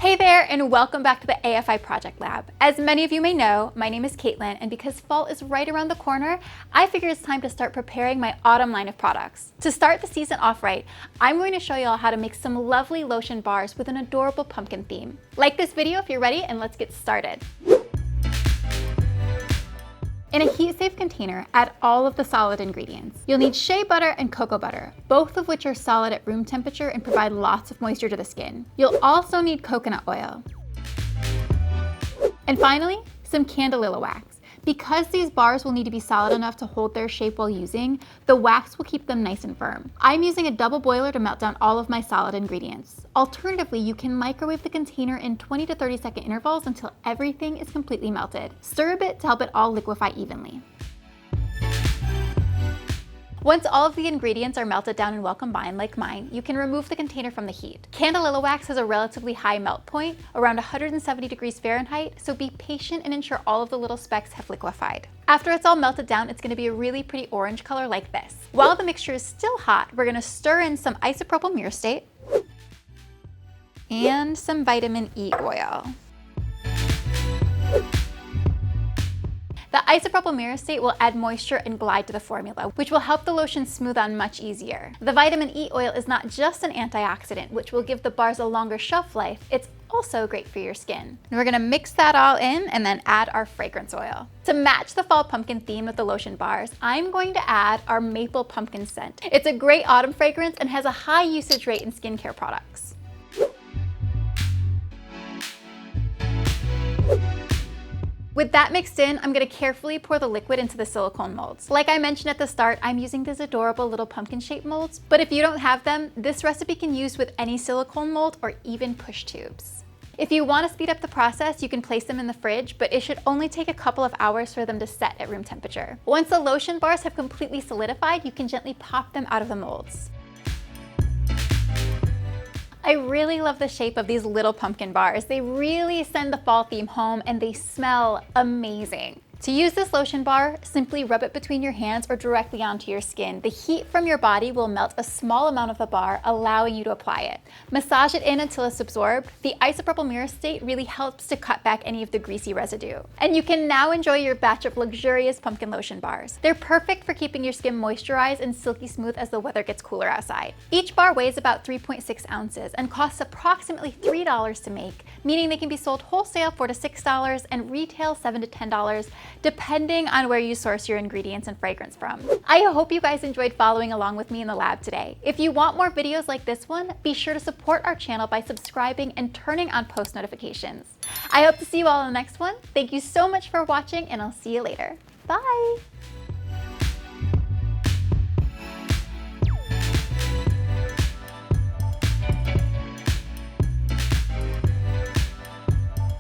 Hey there, and welcome back to the AFI Project Lab. As many of you may know, my name is Caitlin, and because fall is right around the corner, I figured it's time to start preparing my autumn line of products. To start the season off right, I'm going to show you all how to make some lovely lotion bars with an adorable pumpkin theme. Like this video if you're ready, and let's get started. In a heat-safe container, add all of the solid ingredients. You'll need shea butter and cocoa butter, both of which are solid at room temperature and provide lots of moisture to the skin. You'll also need coconut oil. And finally, some candelilla wax. Because these bars will need to be solid enough to hold their shape while using, the wax will keep them nice and firm. I'm using a double boiler to melt down all of my solid ingredients. Alternatively, you can microwave the container in 20 to 30 second intervals until everything is completely melted. Stir a bit to help it all liquefy evenly. Once all of the ingredients are melted down and well combined, like mine, you can remove the container from the heat. Candelilla wax has a relatively high melt point, around 170 degrees Fahrenheit, so be patient and ensure all of the little specks have liquefied. After it's all melted down, it's going to be a really pretty orange color like this. While the mixture is still hot, we're going to stir in some isopropyl myrcete and some vitamin E oil. The isopropyl myrcete will add moisture and glide to the formula, which will help the lotion smooth on much easier. The vitamin E oil is not just an antioxidant, which will give the bars a longer shelf life, it's also great for your skin. And we're gonna mix that all in and then add our fragrance oil. To match the fall pumpkin theme of the lotion bars, I'm going to add our maple pumpkin scent. It's a great autumn fragrance and has a high usage rate in skincare products. With that mixed in, I'm going to carefully pour the liquid into the silicone molds. Like I mentioned at the start, I'm using these adorable little pumpkin shaped molds, but if you don't have them, this recipe can use with any silicone mold or even push tubes. If you want to speed up the process, you can place them in the fridge, but it should only take a couple of hours for them to set at room temperature. Once the lotion bars have completely solidified, you can gently pop them out of the molds. I really love the shape of these little pumpkin bars. They really send the fall theme home and they smell amazing. To use this lotion bar, simply rub it between your hands or directly onto your skin. The heat from your body will melt a small amount of the bar, allowing you to apply it. Massage it in until it's absorbed. The isopropyl myrcete really helps to cut back any of the greasy residue. And you can now enjoy your batch of luxurious pumpkin lotion bars. They're perfect for keeping your skin moisturized and silky smooth as the weather gets cooler outside. Each bar weighs about 3.6 ounces and costs approximately $3 to make, meaning they can be sold wholesale $4 to $6 and retail $7 to $10, depending on where you source your ingredients and fragrance from. I hope you guys enjoyed following along with me in the lab today. If you want more videos like this one, be sure to support our channel by subscribing and turning on post notifications. I hope to see you all in the next one. Thank you so much for watching, and I'll see you later. Bye!